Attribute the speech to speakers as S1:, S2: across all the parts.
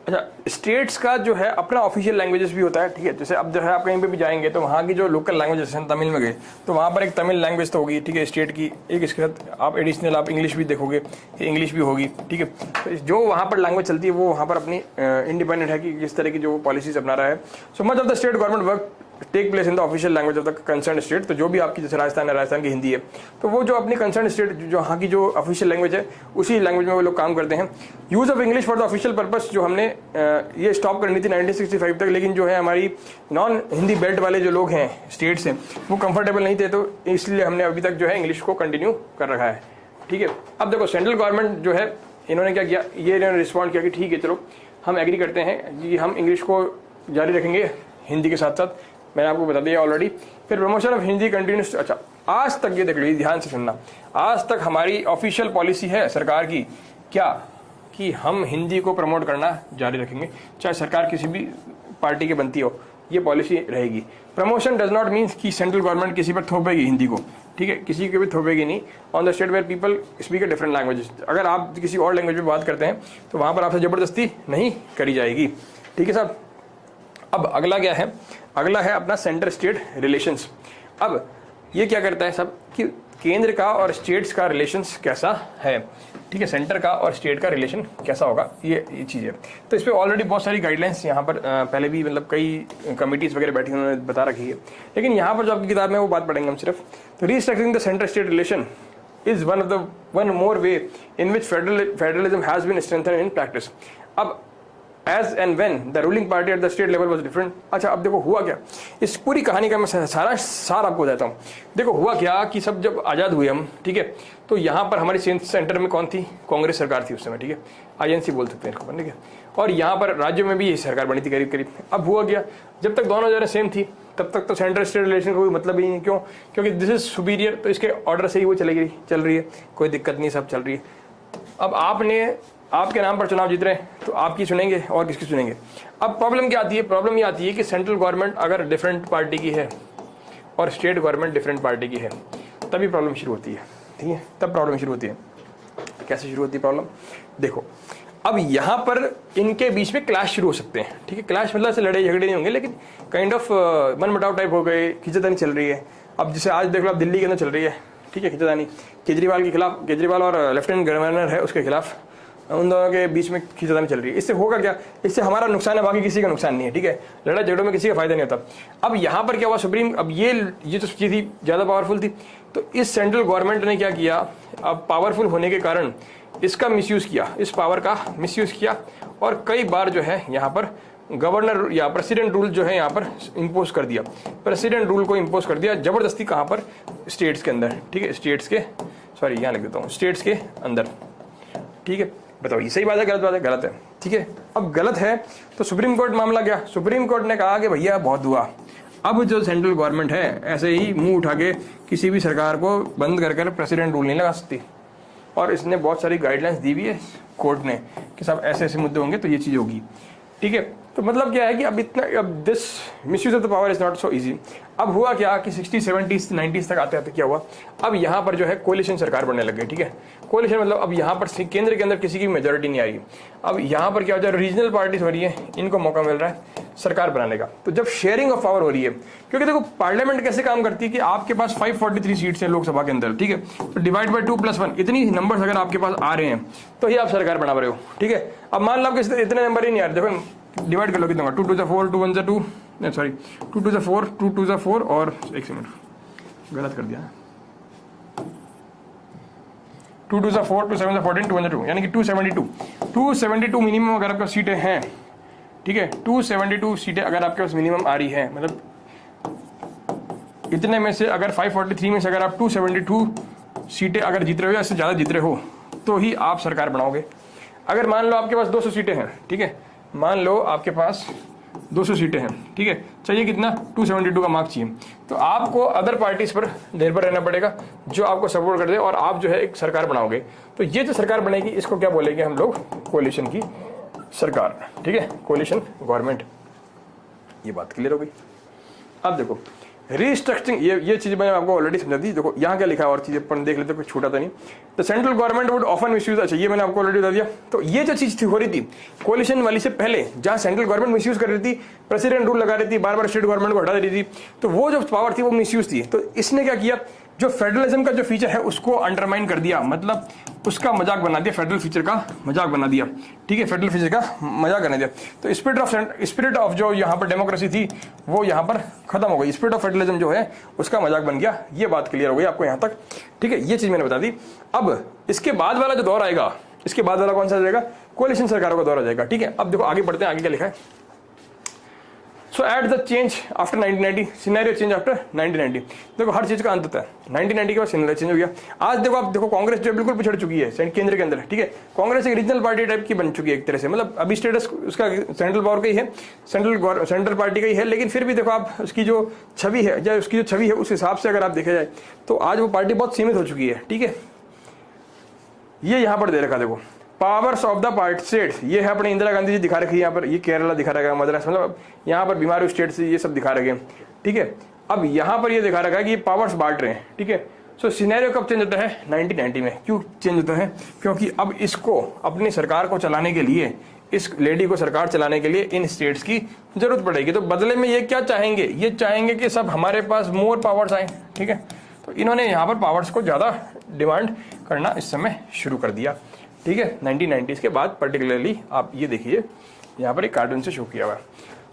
S1: अच्छा, स्टेट्स का जो है अपना ऑफिशियल लैंग्वेजेस भी होता है, ठीक है। जैसे अब जो है आप कहीं पे भी जाएंगे तो वहाँ की जो लोकल लैंग्वेज, जैसे तमिल में गए तो वहाँ पर एक तमिल लैंग्वेज तो होगी, ठीक है, स्टेट की। एक इसके साथ आप एडिशनल आप इंग्लिश भी देखोगे, इंग्लिश भी होगी, ठीक है। तो जो वहाँ पर लैंग्वेज चलती है वो वहाँ पर अपनी इंडिपेंडेंट है कि जिस तरह की जो पॉलिसीज अपना रहा है। So much of the state government work take place in the official language of the concern state. तो जो भी आपकी, जैसे राजस्थान है, राजस्थान की हिंदी है, तो वो जो अपनी कंसर्न स्टेट जो यहाँ की जो ऑफिशियल लैंग्वेज है उसी लैंग्वेज में वो लोग काम करते हैं। Use of English for the official purpose जो हमने ये स्टॉप करनी थी 1965 तक, लेकिन जो है हमारी नॉन हिंदी बेल्ट वाले जो लोग हैं, स्टेट्स हैं, वो कंफर्टेबल नहीं थे, तो इसलिए हमने अभी तक जो है इंग्लिश को कंटिन्यू कर रखा है, ठीक है। अब देखो सेंट्रल गवर्नमेंट जो है इन्होंने क्या किया, ये इन्होंने रिस्पॉन्ड किया कि ठीक है चलो हम एग्री करते हैं कि हम इंग्लिश को जारी रखेंगे हिंदी के साथ साथ। मैंने आपको बता दिया ऑलरेडी। फिर प्रमोशन ऑफ हिंदी कंटिन्यूस। अच्छा, आज तक ये देख लीजिए, ध्यान से सुनना, आज तक हमारी ऑफिशियल पॉलिसी है सरकार की क्या, कि हम हिंदी को प्रमोट करना जारी रखेंगे, चाहे सरकार किसी भी पार्टी की बनती हो, ये पॉलिसी रहेगी। प्रमोशन डज नॉट मीन्स कि सेंट्रल गवर्नमेंट किसी पर थोपेगी हिंदी को, ठीक है, किसी के भी थोपेगी नहीं। On the state where people speak a different languages, अगर आप किसी और लैंग्वेज में बात करते हैं तो वहां पर आपसे जबरदस्ती नहीं करी जाएगी, ठीक है साहब। अब अगला क्या है, अगला है अपना सेंटर स्टेट रिलेशंस। अब ये क्या करता है सब कि केंद्र का और स्टेट्स का रिलेशंस कैसा है, ठीक है, सेंटर का और स्टेट का रिलेशन कैसा होगा, ये चीज़ है। तो इस पर ऑलरेडी बहुत सारी गाइडलाइंस यहाँ पर पहले भी मतलब कई कमिटीज़ वगैरह बैठी उन्होंने बता रखी है, लेकिन यहाँ पर जो आपकी किताब में वो बात पढ़ेंगे हम सिर्फ। तो restructuring the centre state relation is one more way in which federalism has been strengthened in practice. अब as and when the ruling party at the state level was different। अच्छा, अब देखो हुआ क्या, इस पूरी कहानी का मैं सार आपको बताता हूँ। देखो हुआ क्या कि सब जब आज़ाद हुए हम, ठीक है, तो यहाँ पर हमारी सेंटर में कौन थी, कांग्रेस सरकार थी उस समय, ठीक है, आईएनसी बोल सकते हैं इसको, ठीक है। और यहाँ पर राज्यों में भी यही सरकार बनी थी करीब करीब। अब हुआ क्या, जब तक दोनों जगह सेम थी तब तक तो सेंट्रल स्टेट रिलेशन का कोई मतलब ही नहीं। क्यों? क्योंकि दिस इज सुपीरियर, तो इसके ऑर्डर से ही वो चल रही है, कोई दिक्कत नहीं, सब चल रही है। अब आपके नाम पर चुनाव जीत रहे हैं तो आपकी सुनेंगे और किसकी सुनेंगे। अब प्रॉब्लम क्या आती है, प्रॉब्लम ये आती है कि सेंट्रल गवर्नमेंट अगर डिफरेंट पार्टी की है और स्टेट गवर्नमेंट डिफरेंट पार्टी की है, तभी प्रॉब्लम शुरू होती है, ठीक है, तब प्रॉब्लम शुरू होती है। कैसे शुरू होती है प्रॉब्लम, देखो अब यहाँ पर इनके बीच में क्लैश शुरू हो सकते हैं, ठीक है। क्लैश मतलब से लड़ाई झगड़े नहीं होंगे, लेकिन काइंड ऑफ मनमुटाव टाइप हो गए, खींचातानी चल रही है। अब जैसे आज देख लो आप दिल्ली के अंदर चल रही है, ठीक है, खींचातानी केजरीवाल के खिलाफ, केजरीवाल और लेफ्टिनेंट गवर्नर है उसके खिलाफ, उन दोनों के बीच में खींचातानी चल रही है। इससे होगा क्या, इससे हमारा नुकसान है, बाकी किसी का नुकसान नहीं है, ठीक है। लड़ाई झगड़ों में किसी का फायदा नहीं होता। अब यहाँ पर क्या हुआ, सुप्रीम, अब ये जो चीज़ थी ज़्यादा पावरफुल थी, तो इस सेंट्रल गवर्नमेंट ने क्या किया, अब पावरफुल होने के कारण इसका मिसयूज़ किया, इस पावर का मिसयूज़ किया, और कई बार जो है यहाँ पर गवर्नर या प्रेसिडेंट रूल जो है यहाँ पर इम्पोज कर दिया, प्रेसिडेंट रूल को इम्पोज कर दिया जबरदस्ती, कहाँ पर, स्टेट्स के अंदर, ठीक है, स्टेट्स के, सॉरी यहाँ लिख देता हूँ, स्टेट्स के अंदर, ठीक है। बताओ ये सही बात है गलत बात है, गलत है, ठीक है। अब गलत है तो सुप्रीम कोर्ट मामला गया, सुप्रीम कोर्ट ने कहा कि भैया बहुत हुआ, अब जो सेंट्रल गवर्नमेंट है ऐसे ही मुंह उठा के किसी भी सरकार को बंद कर प्रेसिडेंट रूल नहीं लगा सकती। और इसने बहुत सारी गाइडलाइंस दी हुई है कोर्ट ने कि सब ऐसे ऐसे मुद्दे होंगे तो ये चीज़ होगी, ठीक है। तो मतलब क्या है कि अब this misuse of the power is not so easy. अब हुआ क्या कि 60, 70, 90 तक आते आते क्या हुआ, अब यहाँ पर जो है कोलिशन सरकार बनने लग गई, ठीक है। कोलिशन मतलब अब यहाँ पर केंद्र के अंदर किसी की मेजोरिटी नहीं आई। अब यहाँ पर क्या हो जाए, रीजनल पार्टीज हो रही है, इनको मौका मिल रहा है सरकार बनाने का। तो जब शेयरिंग ऑफ पावर हो रही है, क्योंकि देखो पार्लियामेंट कैसे काम करती है कि आपके पास 543 सीट्स है लोकसभा के अंदर, ठीक है, तो डिवाइड बाय 2+1 इतनी नंबर्स अगर आपके पास आ रहे हैं तो ही आप सरकार बना रहे हो, ठीक है। अब मान लो आपके इतने नंबर ही नहीं आ रहे, देखो डिवाइड कर लो कितना, 2 2 4, 2 1 2, सॉरी 2 2 4, 2 2 4 और एक सेकंड गलत कर दिया, 2 2 4, 2 7 14, 2 1 2, यानी कि 272 मिनिमम अगर आपके सीटें हैं, ठीक है, 272 सीटें अगर आपके पास मिनिमम आ रही है, मतलब इतने में से अगर 543 में से अगर आप 272 सीटें अगर जीत रहे हो या इससे ज़्यादा जीत रहे हो तो ही आप सरकार बनाओगे। अगर मान लो आपके पास 200 सीटें हैं, ठीक है, मान लो आपके पास 200 सीटें हैं, ठीक है, चाहिए कितना, 272 का मार्क चाहिए, तो आपको अदर पार्टीज पर निर्भर रहना पड़ेगा जो आपको सपोर्ट कर दे और आप जो है एक सरकार बनाओगे। तो ये जो सरकार बनेगी इसको क्या बोलेंगे हम लोग, कोलिशन की सरकार, ठीक है, कोलिशन गवर्नमेंट। ये बात क्लियर हो गई। अब देखो रीस्ट्रक्चरिंग, ये चीज मैंने आपको ऑलरेडी समझा दी। देखो यहाँ क्या लिखा है और चीजें अपन देख लेते, कुछ छूटा था नहीं। The central government would often misuse, अच्छा ये मैंने आपको ऑलरेडी बता दिया। तो ये जो चीज हो रही थी कोलिशन वाली से पहले, जहां सेंट्रल गवर्नमेंट मिसयूज कर रही थी, प्रेसिडेंट रूल लगा रही थी, बार बार स्टेट गवर्नमेंट को हटा दे रही थी, तो वो जो पावर थी वो मिसयूज थी। तो इसने क्या किया, जो फेडरलिज्म का जो फीचर है उसको अंडरमाइन कर दिया, मतलब उसका मजाक बना दिया, फेडरल फीचर का मजाक बना दिया, ठीक है, फेडरल फीचर का मजाक बना दिया। तो स्पिरिट ऑफ जो यहाँ पर डेमोक्रेसी थी वो यहाँ पर खत्म हो गई, स्पिरिट ऑफ फेडरलिज्म जो है उसका मजाक बन गया। ये बात क्लियर हो गई आपको यहाँ तक, ठीक है, ये चीज मैंने बता दी। अब इसके बाद वाला जो दौर आएगा, इसके बाद वाला कौन सा जाएगा, कोलिशन सरकारों का दौर आ जाएगा, ठीक है। अब देखो आगे बढ़ते हैं, आगे क्या लिखा है। So at the change after 1990, scenario change after 1990। देखो हर चीज का अंत होता है, 1990 के बाद सिनेरियो चेंज हो गया। आज देखो आप देखो कांग्रेस जो बिल्कुल पिछड़ चुकी है केंद्र के अंदर, ठीक है। कांग्रेस एक रीजनल पार्टी टाइप की बन चुकी है एक तरह से, मतलब अभी स्टेटस उसका सेंट्रल पावर का ही है, सेंट्रल पार्टी का ही है, लेकिन फिर भी देखो आप उसकी जो छवि है, या उसकी जो छवि है उस हिसाब से अगर आप देखा जाए तो आज वो पार्टी बहुत सीमित हो चुकी है, ठीक है। ये यहाँ पर दे रखा देखो, powers of the part states, ये है अपने इंदिरा गांधी जी दिखा रखी है यहाँ पर, ये केरला दिखा रखा है, मद्रास, मतलब यहाँ पर बीमार स्टेट्स ये सब दिखा रखे हैं, ठीक है। अब यहाँ पर ये दिखा रखा है कि ये पावर्स बांट रहे हैं, ठीक है। सो सिनेरियो कब चेंज होता है, 1990 में। क्यों चेंज होता है, क्योंकि अब इसको अपनी सरकार को चलाने के लिए, इस लेडी को सरकार चलाने के लिए इन स्टेट्स की जरूरत पड़ेगी। तो बदले में ये क्या चाहेंगे, ये चाहेंगे कि सब हमारे पास मोर पावर्स आए, ठीक है। तो इन्होंने यहाँ पर पावर्स को ज्यादा डिमांड करना इस समय शुरू कर दिया, ठीक है। 1990s के बाद पर्टिकुलरली आप ये देखिए यहाँ पर एक कार्टून से शो किया हुआ है।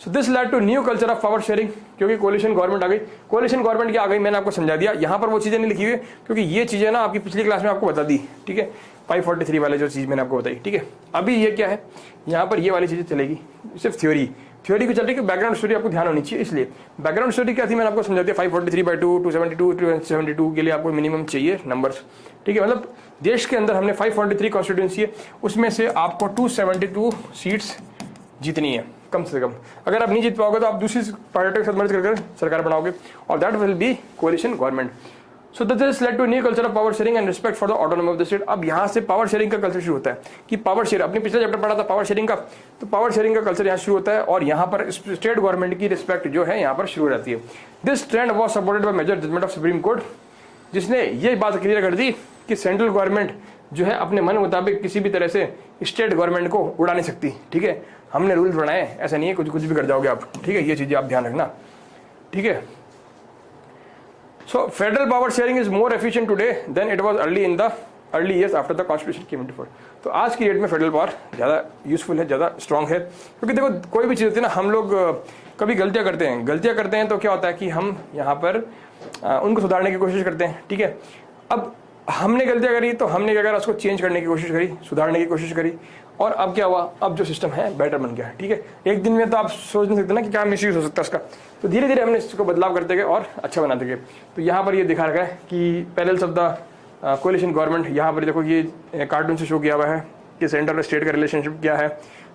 S1: So this led to new culture of power sharing, क्योंकि कोलिशन गवर्नमेंट आ गई। कोलिशन गवर्नमेंट क्या आ गई, मैंने आपको समझा दिया। यहाँ पर वो चीजें नहीं लिखी हुई, क्योंकि ये चीजें ना आपकी पिछली क्लास में आपको बता दी, ठीक है। 543 वाले जो चीज मैंने आपको बताई, ठीक है। अभी ये क्या है, यहाँ पर ये वाली चीजें चलेगी, सिर्फ थ्योरी को चल रही है, बैकग्राउंड स्टोरी आपको ध्यान होनी चाहिए। इसलिए बैकग्राउंड स्टोरी क्या थी मैंने आपको समझा दिया, 543/2, 272, 272 के लिए आपको मिनिमम चाहिए नंबर्स, ठीक है। मतलब देश के अंदर हमने 543 कॉन्स्टिट्यूंसी है, उसमें से आपको 272 सीट्स जीतनी है कम से कम। अगर आप नहीं जीत पाओगे तो आप दूसरी पार्टी के साथ मर्ज कर सरकार बनाओगे, और that will be coalition government. So this led to new culture of power sharing and respect for the autonomy of the state. अब यहाँ से पावर शेयरिंग का कल्चर शुरू होता है कि पावर शेयर, अपने पिछले चैप्टर पढ़ा था पावर शेयरिंग का, तो पावर शेयरिंग का कल्चर यहाँ शुरू होता है, और यहाँ पर स्टेट गवर्नमेंट की रिस्पेक्ट जो है यहाँ पर शुरू हो जाती है। This trend was supported by major judgement of supreme court, जिसने ये बात क्लियर कर दी कि सेंट्रल गवर्नमेंट जो है अपने मन मुताबिक किसी भी तरह से स्टेट गवर्नमेंट को उड़ा नहीं सकती, ठीक है। हमने रूल बनाए, ऐसा नहीं है कुछ भी कर जाओगे आप, ठीक है। ये चीजें आप ध्यान रखना, ठीक है। So federal power sharing is more efficient today than it was early in the early years after the constitution came into force. तो आज की डेट में फेडरल पावर ज्यादा यूजफुल है, ज्यादा स्ट्रांग है, क्योंकि देखो कोई भी चीज होती है ना, हम लोग कभी गलतियां करते हैं तो क्या होता है कि हम यहाँ पर उनको सुधारने की कोशिश करते हैं, ठीक है। अब हमने गलतियां करी तो हमने क्या करा, उसको चेंज करने की कोशिश करी, सुधारने की कोशिश करी, और अब क्या हुआ, अब जो सिस्टम है बेटर बन गया, ठीक है। एक दिन में तो आप सोच नहीं सकते ना कि क्या मिसयूज हो सकता है उसका, तो धीरे धीरे हमने इसको बदलाव करते गए और अच्छा बनाते गए। तो यहाँ पर ये दिखा रखा है कि parallels of the coalition government, यहाँ पर देखो ये कार्टून से शो किया हुआ है कि सेंटर और स्टेट का रिलेशनशिप क्या है।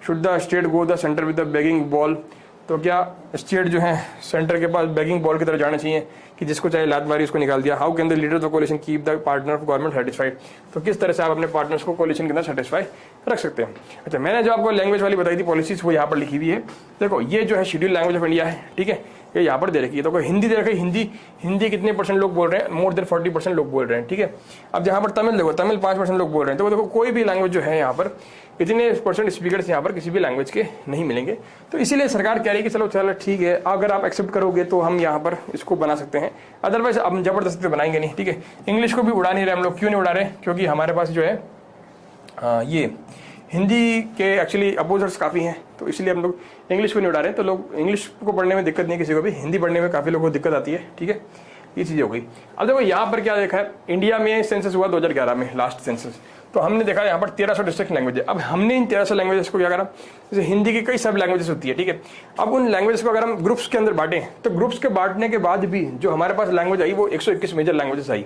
S1: Should the state go the centre with the begging ball, तो क्या स्टेट जो है सेंटर के पास बेगिंग बॉल की तरफ जाना चाहिए कि जिसको चाहे लात मारी उसको निकाल दिया। How can the leader of coalition keep the partner of government satisfied, तो किस तरह से आप अपने पार्टनर्स को कोलिशन के अंदर सेटिस्फाई रख सकते हैं। अच्छा, मैंने जो आपको लैंग्वेज वाली बताई थी पॉलिसीज, वो यहाँ पर लिखी हुई है। देखो ये जो है शेड्यूल लैंग्वेज ऑफ इंडिया है, ठीक है, ये यहाँ पर दे रखी है। तो हिंदी दे रखी है, हिंदी कितने % लोग बोल रहे हैं, मोर देन 40% लोग बोल रहे हैं, ठीक है। अब जहाँ पर तमिल देखो, तमिल 5% लोग बोल रहे हैं। तो देखो कोई भी लैंग्वेज जो है यहाँ पर इतने % स्पीकर्स यहाँ पर किसी भी लैंग्वेज के नहीं मिलेंगे। तो इसीलिए सरकार कह रही है कि चलो ठीक है, अगर आप एक्सेप्ट करोगे तो हम यहाँ पर इसको बना सकते हैं, अदरवाइज हम जबरदस्ती बनाएंगे नहीं, ठीक है। इंग्लिश को भी उड़ा नहीं रहे हम लोग, क्यों नहीं उड़ा रहे, क्योंकि हमारे पास जो है ये हिंदी के एक्चुअली अपोजर्स काफ़ी हैं, तो इसलिए हम लोग इंग्लिश को नहीं उड़ा रहे हैं। तो लोग इंग्लिश को पढ़ने में दिक्कत नहीं किसी को भी, हिंदी पढ़ने में काफ़ी लोगों को दिक्कत आती है, ठीक है। ये चीज़ें हो गई। अब देखो यहाँ पर क्या देखा है, इंडिया में सेंसस हुआ 2011 में, लास्ट सेंसस, तो हमने देखा यहाँ पर 1300 डिस्ट्रिक्ट लैंग्वेज है। अब हमने इन 1300 लैंग्वेजेस को क्या करा, जैसे हिंदी की कई सब लैंग्वेजेस होती है, ठीक है। अब उन लैंग्वेजेस को अगर हम ग्रुप्स के अंदर बांटें, तो ग्रुप्स के बांटने के बाद भी जो हमारे पास लैंग्वेज आई वो 121 मेजर लैंग्वेजेस आई,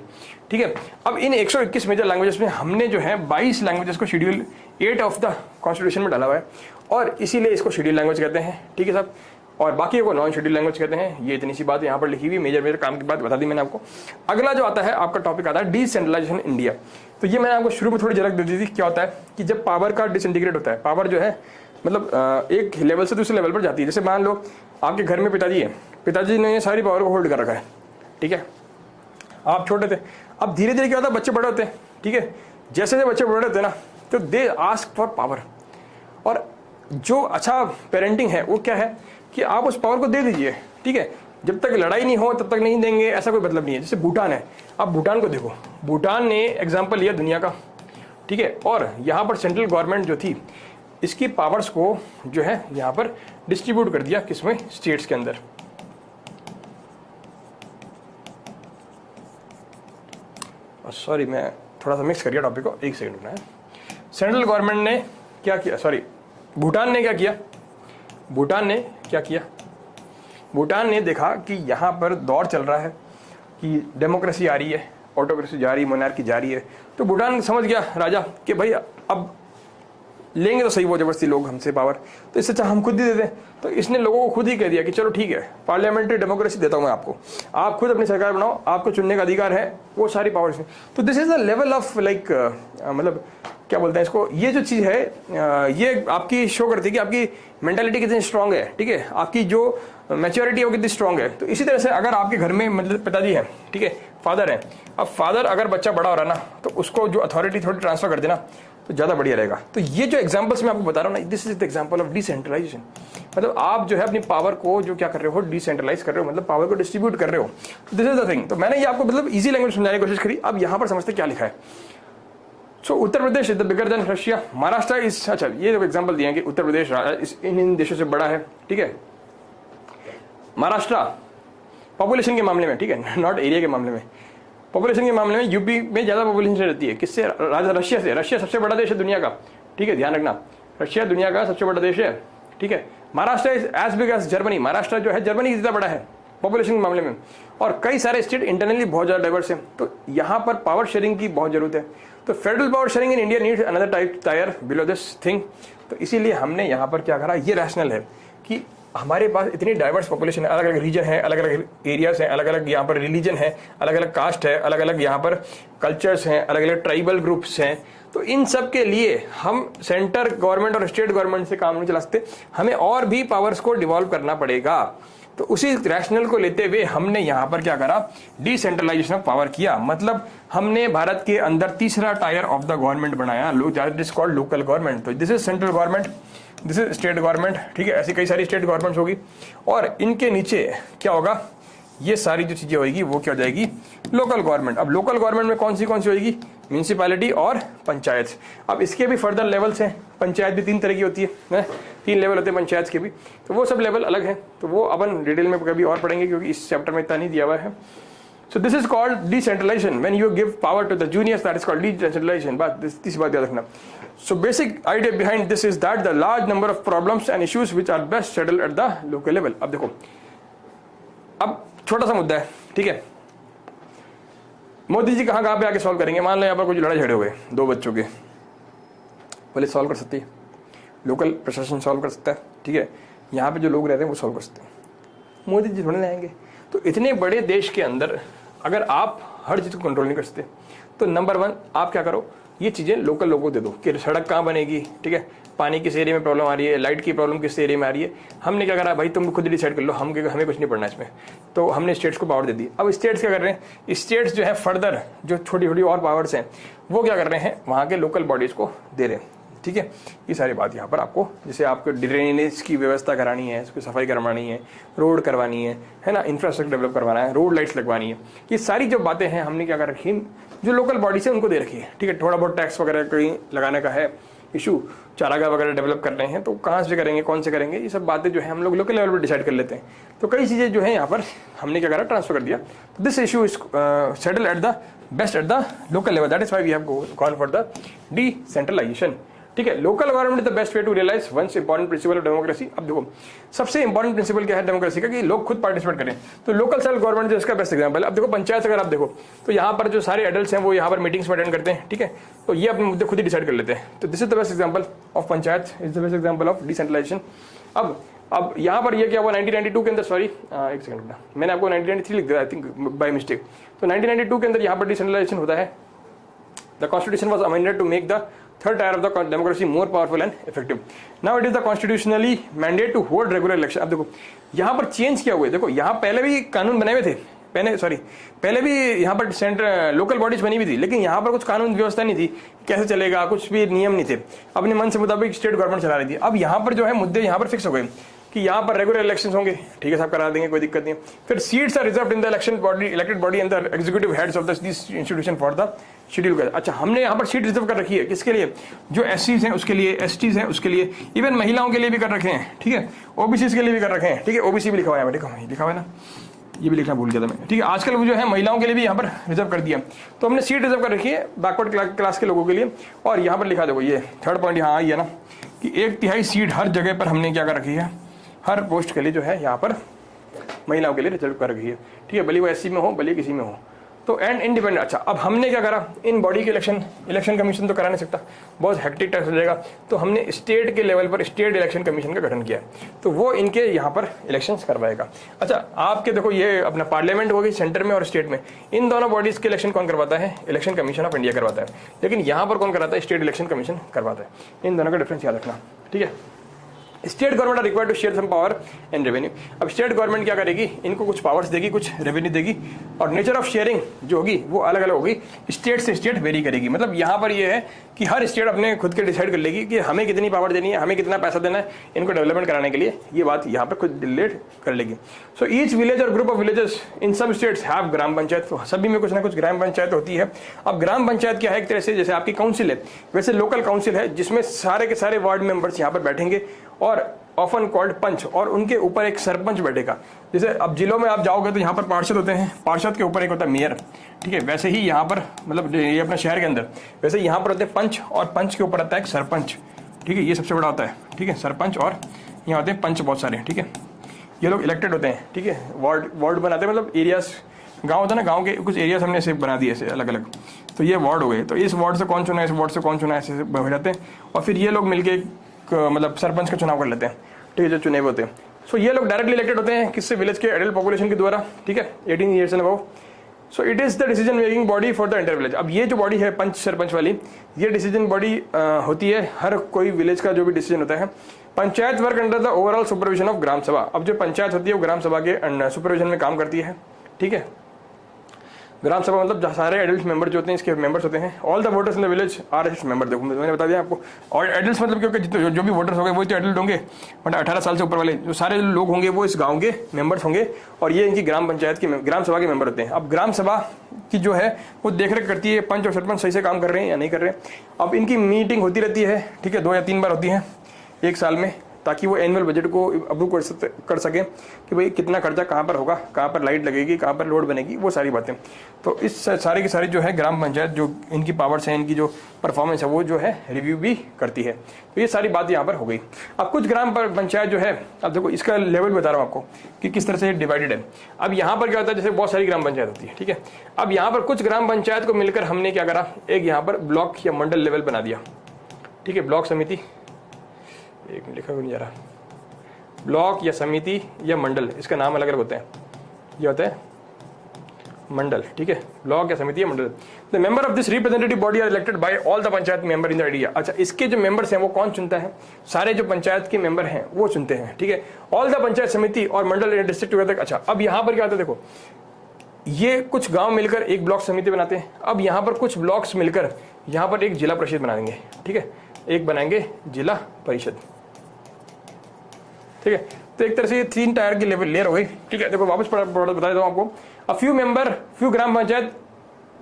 S1: ठीक है। अब इन 121 मेजर लैंग्वेजेस में हमने जो है 22 लैंग्वेजेस को शेड्यूल 8 ऑफ द कॉन्स्टिट्यूशन में डाला हुआ है, और इसीलिए इसको शेड्यूल लैंग्वेज कहते हैं, ठीक है साहब। और बाकी को नॉन शेड्यूल लैंग्वेज कहते हैं। ये इतनी सी बात यहाँ पर लिखी हुई, मेजर काम की बात बता दी मैंने आपको। अगला जो आता है आपका टॉपिक आता है डिसेंट्रलाइजेशन इंडिया। तो ये मैंने आपको शुरू में थोड़ी झलक दे दी थी, क्या होता है कि जब पावर का डिसइंटीग्रेट होता है, पावर जो है मतलब एक लेवल से दूसरे लेवल पर जाती है। जैसे मान लो आपके घर में पिताजी है, पिताजी ने ये सारी पावर को होल्ड कर रखा है, ठीक है, आप छोटे थे। अब धीरे धीरे क्या होता है, बच्चे बड़े होते हैं, ठीक है, जैसे जैसे बच्चे बड़े होते हैं ना, तो दे आस्क फॉर पावर। और जो अच्छा पेरेंटिंग है वो क्या है कि आप उस पावर को दे दीजिए, ठीक है, जब तक लड़ाई नहीं हो तब तक नहीं देंगे, ऐसा कोई मतलब नहीं है। जैसे भूटान है, आप भूटान को देखो, भूटान ने एग्जाम्पल लिया दुनिया का, ठीक है, और यहाँ पर सेंट्रल गवर्नमेंट जो थी इसकी पावर्स को जो है यहाँ पर डिस्ट्रीब्यूट कर दिया, किसमें, स्टेट्स के अंदर। सॉरी मैं थोड़ा सा मिक्स कर दिया टॉपिक को, एक सेकंड रुकना है। सेंट्रल गवर्नमेंट ने क्या किया, सॉरी भूटान ने क्या किया, भूटान ने क्या किया, भूटान ने देखा कि यहाँ पर दौर चल रहा है कि डेमोक्रेसी आ रही है, ऑटोक्रेसी जा रही है, मोनार्की जा रही है, तो भूटान समझ गया राजा कि भाई अब लेंगे तो सही वो जबरदस्ती लोग हमसे पावर, तो इससे अच्छा हम खुद ही दे दें। तो इसने लोगों को खुद ही कह दिया कि चलो ठीक है, पार्लियामेंट्री डेमोक्रेसी देता हूं मैं आपको, आप खुद अपनी सरकार बनाओ, आपको चुनने का अधिकार है, वो सारी पावर्स। तो this is the level of like, मतलब क्या बोलते हैं इसको, ये जो चीज़ है ये आपकी शो करती है कि आपकी मेंटालिटी कितनी स्ट्रांग है, ठीक है, आपकी जो मैच्योरिटी है वो कितनी स्ट्रांग है। तो इसी तरह से अगर आपके घर में मतलब पिताजी हैं, ठीक है, फादर है, अब फादर अगर बच्चा बड़ा हो रहा है ना, तो उसको जो अथॉरिटी थोड़ी ट्रांसफर कर देना तो ज़्यादा बढ़िया रहेगा। तो ये जो एग्जांपल्स मैं आपको बता रहा हूँ ना, this is the example of decentralisation. मतलब आप जो है अपनी पावर को जो क्या कर रहे हो, डिसेंट्रलाइज कर रहे हो, मतलब पावर को डिस्ट्रीब्यूट कर रहे हो। तो दिस इज द थिंग। तो मैंने ये आपको मतलब इजी लैंग्वेज समझाने की कोशिश करी। अब यहाँ पर समझते क्या लिखा है। So Uttar Pradesh is the bigger than Russia, Maharashtra is, अच्छा ये जो एग्जाम्पल दिए हैं कि उत्तर प्रदेश इन देशों से बड़ा है, ठीक है, महाराष्ट्र पॉपुलेशन के मामले में, ठीक है, नॉट एरिया के मामले में, पॉपुलेशन के मामले में यूपी में ज़्यादा पॉपुलेशन रहती है। किससे, रशिया से। रशिया सबसे बड़ा देश है दुनिया का, ठीक है, ध्यान रखना, रशिया दुनिया का सबसे बड़ा देश है, ठीक है। Maharashtra is as big as Germany, Maharashtra जो है जर्मनी से ज़्यादा बड़ा है पॉपुलेशन के मामले में। और कई सारे स्टेट इंटरनली बहुत ज़्यादा डाइवर्स है। तो यहाँ पर पावर शेयरिंग की बहुत जरूरत है। तो federal power sharing in India needs another tyre below this thing. तो इसीलिए हमने यहाँ पर क्या करा, ये रैशनल है कि हमारे पास इतनी डाइवर्स पॉपुलेशन है, अलग अलग रीजन है, अलग अलग एरियाज हैं, अलग अलग यहाँ पर रिलीजन है, अलग अलग कास्ट है, अलग अलग यहाँ पर कल्चर्स हैं, अलग अलग ट्राइबल ग्रुप्स हैं। तो इन सब के लिए हम सेंटर गवर्नमेंट और स्टेट गवर्नमेंट से काम नहीं चला सकते, हमें और भी पावर्स को डिवॉल्व करना पड़ेगा। तो उसी रैशनल को लेते हुए हमने यहाँ पर क्या करा, डिसेंट्रलाइजेशन ऑफ पावर किया। मतलब हमने भारत के अंदर तीसरा टायर ऑफ द गवर्नमेंट बनाया, that is called local government. तो this is central government, this is state government, ठीक है, ऐसी कई सारी स्टेट गवर्नमेंट्स होगी। और इनके नीचे क्या होगा, ये सारी जो चीजें होगी वो क्या हो जाएगी, लोकल गवर्नमेंट। अब लोकल गवर्नमेंट में कौन सी होगी, म्यूनिसिपैलिटी और पंचायत। अब इसके भी फर्दर लेवल्स हैं, पंचायत भी 3 तरह की होती है, 3 लेवल होते हैं पंचायत के भी। तो वो सब लेवल अलग हैं, तो वो अपन डिटेल में कभी और पढ़ेंगे क्योंकि इस चैप्टर में इतना नहीं दिया हुआ है। So this is called decentralization. When you give power to the juniors, that is called decentralization. But this बात याद रखना. So basic idea behind this is that the large number of problems and issues which are best settled at the local level. अब देखो, अब छोटा सा मुद्दा है, ठीक है, मोदी जी कहाँ पे आके सॉल्व करेंगे। मान लो यहाँ पर कुछ लड़ाई झगड़े हो गए 2 बच्चों के, पुलिस सॉल्व कर सकती है, लोकल प्रशासन सॉल्व कर सकता है, ठीक है, यहाँ पे जो लोग रहते हैं वो सॉल्व कर सकते हैं, मोदी जी थोड़े आएंगे। तो इतने बड़े देश के अंदर अगर आप हर चीज़ को कंट्रोल नहीं कर सकते, तो नंबर 1 आप क्या करो, ये चीज़ें लोकल लोगों को दे दो कि सड़क कहाँ बनेगी, ठीक है, पानी किस एरिया में प्रॉब्लम आ रही है, लाइट की प्रॉब्लम किस एरिया में आ रही है। हमने क्या करा, भाई तुम खुद डिसाइड कर लो, हमें कुछ नहीं पड़ना इसमें। तो हमने स्टेट्स को पावर दे दी। अब स्टेट्स क्या कर रहे हैं, स्टेट्स जो है फर्दर जो छोटी छोटी और पावर्स हैं वो क्या कर रहे हैं, वहाँ के लोकल बॉडीज़ को दे रहे हैं, ठीक है। ये सारी बात यहाँ पर आपको, जैसे आपको ड्रेनेज की व्यवस्था करानी है, उसकी सफाई करवानी है, रोड करवानी है ना, इंफ्रास्ट्रक्चर डेवलप करवाना है, रोड लाइट्स लगवानी है, ये सारी जो बातें हैं हमने क्या कर रखी है, जो लोकल बॉडी से उनको दे रखी है, ठीक है। थोड़ा बहुत टैक्स वगैरह कहीं लगाने का है इशू, चारागाह वगैरह डेवलप कर रहे हैं, तो कहाँ से करेंगे, कौन से करेंगे, ये सब बातें जो है हम लोग लोकल लेवल पर डिसाइड कर लेते हैं। तो कई चीज़ें जो है यहाँ पर हमने क्या करा, ट्रांसफर कर दिया। This issue is settle at the best at the local level, that is why we have gone for the decentralisation, ठीक है। Local government is the best way to realise one's important principle of democracy. अब देखो सबसे important principle क्या है democracy का, कि लोग खुद पार्टिसिपेट करें। तो लोकल सेल्फ गवर्नमेंट जो इसका बेस्ट एग्जांपल है। अब देखो पंचायत अगर आप देखो तो यहाँ पर जो सारे एडल्ट्स हैं वो यहाँ पर मीटिंग्स में अटेंड करते हैं, ठीक है, तो ये अपने मुद्दे खुद ही डिसाइड कर लेते हैं। तो this is the best example of panchayat, is the best example of decentralisation. अब यहाँ पर ये क्या हुआ 1992 के अंदर, सॉरी एक सेकंड, मैंने आपको 1993 लिख दिया आई थिंक बाय मिस्टेक। तो 1992 के अंदर यहाँ पर डिसेंट्रलाइजेशन होता है। The Constitution was amended to make the third tier of the democracy more powerful and effective. Now it is the constitutionally mandate to hold regular election. अब देखो यहाँ पर चेंज क्या हुआ है, देखो यहाँ पहले भी कानून बने हुए थे, पहले भी यहाँ पर सेंटर लोकल बॉडीज बनी हुई थी, लेकिन यहाँ पर कुछ कानून व्यवस्था नहीं थी, कैसे चलेगा, कुछ भी नियम नहीं थे, अपने मन से मुताबिक स्टेट गवर्नमेंट चला रही थी। अब यहाँ पर जो है मुद्दे यहाँ पर फिक्स हो गए कि यहाँ पर रेगुलर इलेक्शंस होंगे, ठीक है साहब करा देंगे, कोई दिक्कत नहीं। फिर seats are reserved in the election body, elected body and the executive heads of this institution for the schedule. अच्छा, हमने यहाँ पर सीट रिजर्व कर रखी है, किसके लिए, जो एससीज हैं उसके लिए, एसटीज हैं उसके लिए, इवन महिलाओं के लिए भी कर रखे हैं, ठीक है, ओबीसी के लिए भी कर रखे हैं, ठीक है, ओबीसी भी लिखा हुआ है, देखो लिखा हुआ है ना, ये भी लिखना भूल गया था मैं, ठीक है। आजकल वो जो है महिलाओं के लिए भी यहाँ पर रिजर्व कर दिया, तो हमने सीट रिजर्व कर रखी है बैकवर्ड क्लास के लोगों के लिए। और यहाँ पर लिखा देखो, ये थर्ड पॉइंट यहाँ आई है ना कि 1/3 सीट हर जगह पर हमने क्या कर रखी है, हर पोस्ट के लिए जो है यहाँ पर महिलाओं के लिए रिजर्व कर रखी है, ठीक है, भले वो एससी में हो भले किसी में हो, तो एंड इंडिपेंडेंट। अच्छा, अब हमने क्या करा, इन बॉडी के इलेक्शन कमीशन तो करा नहीं सकता, बहुत हेक्टिक टाइप हो जाएगा, तो हमने स्टेट के लेवल पर स्टेट इलेक्शन कमीशन का गठन किया, तो वो इनके यहाँ पर इलेक्शंस करवाएगा। अच्छा, आपके देखो ये अपना पार्लियामेंट होगी सेंटर में और स्टेट में, इन दोनों बॉडीज के इलेक्शन कौन करवाता है, इलेक्शन कमीशन ऑफ इंडिया करवाता है, लेकिन यहाँ पर कौन कराता है, स्टेट इलेक्शन कमीशन करवाता है। इन दोनों का डिफरेंस याद रखना, ठीक है। State government are required to share some power and revenue. अब स्टेट गवर्नमेंट क्या करेगी, इनको कुछ पावर्स देगी, कुछ रेवेन्यू देगी, और नेचर ऑफ शेयरिंग जो होगी वो अलग अलग होगी, स्टेट से स्टेट वेरी करेगी। मतलब यहाँ पर ये है कि हर स्टेट अपने खुद के डिसाइड कर लेगी कि हमें कितनी पावर देनी है, हमें कितना पैसा देना है इनको डेवलपमेंट कराने के लिए, ये बात यहाँ पर खुद डिलेट कर लेगी। So each village or group of villages in some states have gram panchayat, तो सभी में कुछ ना कुछ ग्राम पंचायत होती है। अब ग्राम पंचायत क्या है, एक तरह से जैसे आपकी काउंसिल है, वैसे लोकल काउंसिल है जिसमें सारे के सारे वार्ड मेंबर्स यहाँ पर बैठेंगे और ऑफन कॉल्ड पंच, और उनके ऊपर एक सरपंच बैठेगा। जैसे अब जिलों में आप जाओगे तो यहाँ पर पार्षद होते हैं, पार्षद के ऊपर एक होता है मेयर, ठीक है, वैसे ही यहाँ पर मतलब ये अपना शहर के अंदर वैसे यहाँ पर होते हैं पंच, और पंच के ऊपर आता है एक सरपंच, ठीक है, ये सबसे बड़ा होता है, ठीक है, सरपंच, और यहाँ होते हैं पंच बहुत सारे, ठीक है, ये लोग इलेक्टेड होते हैं, ठीक है, वार्ड बनाते हैं, मतलब एरियाज, गाँव होता है ना, गाँव के कुछ एरियाज हमने ऐसे बना दिए ऐसे अलग अलग, तो ये वार्ड हो गए, तो इस वार्ड से कौन चुना है, इस वार्ड से कौन चुना है, ऐसे हो जाते हैं, और फिर ये लोग मिलके मतलब सरपंच का चुनाव कर लेते हैं, ठीक है, जो चुने हुए होते हैं। सो ये लोग डायरेक्टली इलेक्टेड होते हैं किससे, विलेज के एडल्ट पॉपुलेशन के द्वारा, ठीक है, 18 years and above. So it is the decision making body for the entire village. अब ये जो बॉडी है पंच सरपंच वाली, ये डिसीजन बॉडी होती है, हर कोई विलेज का जो भी डिसीजन होता है। Panchayat work under the overall supervision of gram sabha. अब जो पंचायत होती है वो ग्राम सभा के सुपरविजन में काम करती है, ठीक है। ग्राम सभा मतलब सारे एडल्ट मेंबर जो होते हैं इसके मेंबर्स होते हैं। All the voters in the village are adult member. देखो मैंने बता दिया आपको, और एडल्ट मतलब क्योंकि जितने जो भी वोटर्स होंगे वो तो एडल्ट होंगे, मतलब 18 साल से ऊपर वाले जो सारे लोग होंगे वो इस गांव के मेंबर्स होंगे, और ये इनकी ग्राम पंचायत की ग्राम सभा के मेंबर होते हैं। अब ग्राम सभा की जो है वो देखरेख करती है पंच और सरपंच सही से काम कर रहे हैं या नहीं कर रहे हैं। अब इनकी मीटिंग होती रहती है, ठीक है, 2 या 3 बार होती है एक साल में, ताकि वो एनुअल बजट को अप्रूव कर सके कि भाई कितना खर्चा कहाँ पर होगा, कहाँ पर लाइट लगेगी, कहाँ पर लोड बनेगी, वो सारी बातें। तो इस सारी की सारी जो है ग्राम पंचायत जो इनकी पावर्स हैं, इनकी जो परफॉर्मेंस है वो जो है रिव्यू भी करती है। तो ये सारी बात यहाँ पर हो गई। अब कुछ ग्राम पंचायत जो है, अब देखो इसका लेवल बता रहा हूँ आपको कि किस तरह से डिवाइडेड है। अब यहाँ पर क्या होता है, जैसे बहुत सारी ग्राम पंचायत होती है, ठीक है। अब यहाँ पर कुछ ग्राम पंचायत को मिलकर हमने क्या करा, एक यहाँ पर ब्लॉक या मंडल लेवल बना दिया, ठीक है, ब्लॉक समिति, एक लिखा भी नहीं जा रहा, ब्लॉक या समिति या मंडल, इसका नाम अलग अलग होता है, ये होता है मंडल, ठीक है, ब्लॉक या समिति या mandal. The member of this representative body are elected by all the panchayat member in the area. अच्छा, इसके जो मेंबर्स हैं वो कौन चुनता है, सारे जो पंचायत के मेंबर हैं वो चुनते हैं, ठीक है। All the panchayat samiti or mandal in district together. अच्छा, अब यहाँ पर क्या होता है, देखो ये कुछ गांव मिलकर एक ब्लॉक समिति बनाते हैं। अब यहाँ पर कुछ ब्लॉक्स मिलकर यहाँ पर एक जिला परिषद बना देंगे, ठीक है, एक बनाएंगे जिला परिषद, ठीक है। तो एक तरह से ये 3 टायर की लेयर हो गई, ठीक है। देखो वापस बता देता हूँ आपको। A few member, few gram panchayat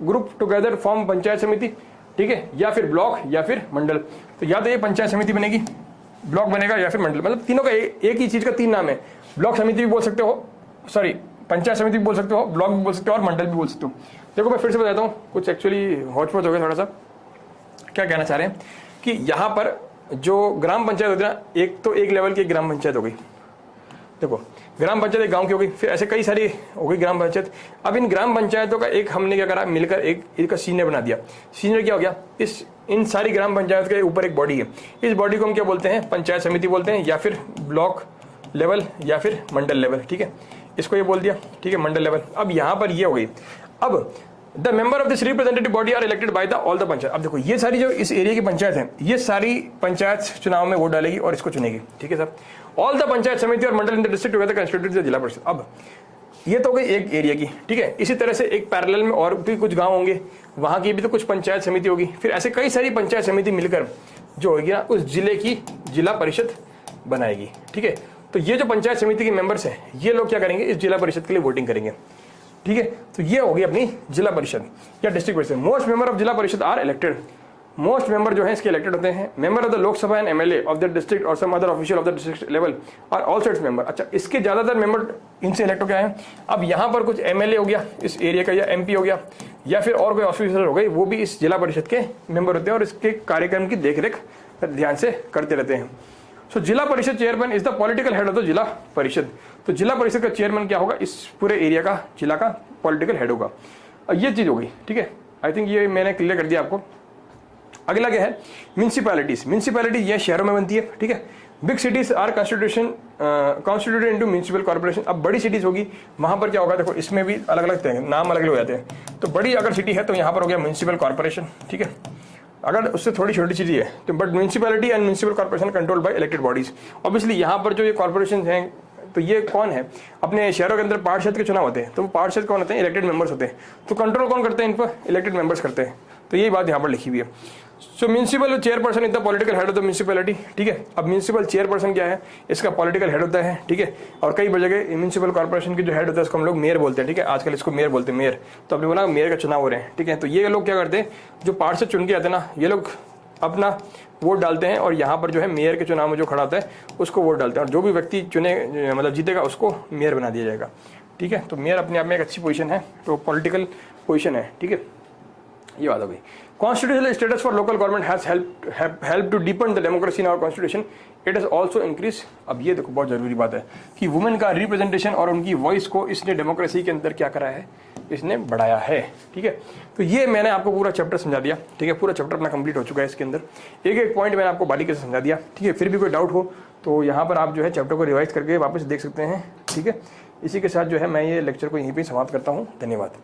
S1: group together form panchayat समिति, ठीक है, या फिर ब्लॉक या फिर मंडल। तो या तो ये पंचायत समिति बनेगी, ब्लॉक बनेगा या फिर मंडल, मतलब तीनों का एक ही चीज का 3 नाम है। ब्लॉक समिति भी बोल सकते हो, सॉरी पंचायत समिति भी बोल सकते हो, ब्लॉक भी बोल सकते हो और मंडल भी बोल सकते हो। देखो मैं फिर से बताता हूँ, कुछ एक्चुअली हॉटस्पॉट हो गया थोड़ा सा। क्या कहना चाह रहे हैं कि यहाँ पर जो ग्राम पंचायत होती है ना, एक तो एक लेवल की ग्राम पंचायत हो गई। देखो ग्राम पंचायत एक गांव की हो गई, फिर ऐसे कई सारी हो गई ग्राम पंचायत। अब इन ग्राम पंचायतों का एक हमने क्या करा, मिलकर एक सीनियर बना दिया। सीनियर क्या हो गया, इन सारी ग्राम पंचायत के ऊपर एक बॉडी है। इस बॉडी को हम क्या बोलते हैं, पंचायत समिति बोलते हैं, या फिर ब्लॉक लेवल या फिर मंडल लेवल, ठीक है। इसको ये बोल दिया, ठीक है, मंडल लेवल। अब यहाँ पर ये हो गई। अब the member of this representative body are elected by the all the panchayat. अब देखो ये सारी जो इस एरिया की पंचायत है, ये सारी पंचायत चुनाव में वोट डालेगी और इसको चुनेगी, ठीक है sir. All the panchayat samiti or mandal in the district together constitute the zila parishad. अब ये तो हो गई एक एरिया की, ठीक है। इसी तरह से एक पैरेलल में और भी कुछ गांव होंगे, वहां की भी तो कुछ पंचायत समिति होगी, फिर ऐसे कई सारी पंचायत समिति मिलकर जो होगी ना उस जिले की जिला परिषद बनाएगी, ठीक है। तो ये जो पंचायत समिति के मेंबर्स हैं, ये लोग क्या करेंगे, इस जिला परिषद के लिए वोटिंग करेंगे, ठीक है। तो ये होगी अपनी जिला परिषद या डिस्ट्रिक्ट परिषद। मोस्ट मेंबर ऑफ जिला परिषद आर इलेक्टेड। मोस्ट मेंबर जो है इसके इलेक्टेड होते हैं। Member of the Lok Sabha and MLA of the district और some other official of the district level are also its member. अच्छा, इसके ज्यादातर मेंबर इनसे इलेक्ट हो गया है। अब यहाँ पर कुछ एमएलए हो गया इस एरिया का, या एमपी हो गया, या फिर और कोई ऑफिसर हो गए, वो भी इस जिला परिषद के मेंबर होते हैं और इसके कार्यक्रम की देखरेख ध्यान से करते रहते हैं। सो जिला परिषद chairman is the political head of the zila परिषद। तो जिला परिषद का चेयरमैन क्या होगा, इस पूरे एरिया का, जिला का पॉलिटिकल हेड होगा। ये चीज होगी, ठीक है। आई थिंक ये मैंने क्लियर कर दिया आपको। अगला क्या है, म्यूनिसिपैलिटीज। म्यूनिसिपैलिटी ये शहरों में बनती है, ठीक है। Big cities are constituted into municipal corporation. अब बड़ी सिटीज होगी, वहां पर क्या होगा, देखो इसमें भी अलग अलग नाम अलग अलग हो जाते हैं। तो बड़ी अगर सिटी है तो यहाँ पर हो गया म्यूनिसिपल कॉर्पोरेशन, ठीक है। अगर उससे थोड़ी छोटी सिटी है तो but municipality and municipal corporation control by elected bodies. Obviously यहाँ पर जो ये कॉर्पोरेशन हैं, तो ये कौन है, अपने शहरों के अंदर पार्षद के चुनाव होते हैं, तो वो पार्षद कौन होते हैं, इलेक्टेड मेंबर्स होते हैं। तो कंट्रोल कौन करते हैं इन पर, इलेक्टेड मेंबर्स करते हैं। तो यही बात यहाँ पर लिखी हुई है। So municipal chairperson is the political head of the municipality, ठीक है। अब म्यूनिसिपल चेयरपर्सन क्या है, इसका पॉलिटिकल हेड होता है, ठीक है। और कई जगह म्यूनिसिपल कॉर्पोरेशन की जो हेड होता है उसको हम लोग मेयर बोलते हैं, ठीक है। आजकल इसको मेयर बोलते हैं, मेयर। तो आपने बोला मेयर का चुनाव हो रहे हैं, ठीक है। तो ये लोग क्या करते हैं, जो पार्षद चुन के आते हैं ना, ये लोग अपना वोट डालते हैं और यहाँ पर जो है मेयर के चुनाव में जो खड़ा होता है उसको वोट डालते हैं, और जो भी व्यक्ति चुने मतलब जीतेगा उसको मेयर बना दिया जाएगा, ठीक है। तो मेयर अपने आप में एक अच्छी पोजीशन है, तो पॉलिटिकल पोजीशन है, ठीक है। ये बात हो गई। Constitutional status for local government has help to deepen the democracy in our constitution, it has also increase. अब ये देखो बहुत जरूरी बात है कि वुमेन का रिप्रेजेंटेशन और उनकी वॉइस को इसने डेमोक्रेसी के अंदर क्या करा है, इसने बढ़ाया है, ठीक है। तो ये मैंने आपको पूरा चैप्टर समझा दिया, ठीक है। पूरा चैप्टर अपना कंप्लीट हो चुका है। इसके अंदर एक एक पॉइंट मैंने आपको बारीकी से समझा दिया, ठीक है। फिर भी कोई डाउट हो तो यहाँ पर आप जो है चैप्टर को रिवाइज करके वापस देख सकते हैं, ठीक है। इसी के साथ जो है मैं ये लेक्चर को यहीं पर समाप्त करता हूँ। धन्यवाद।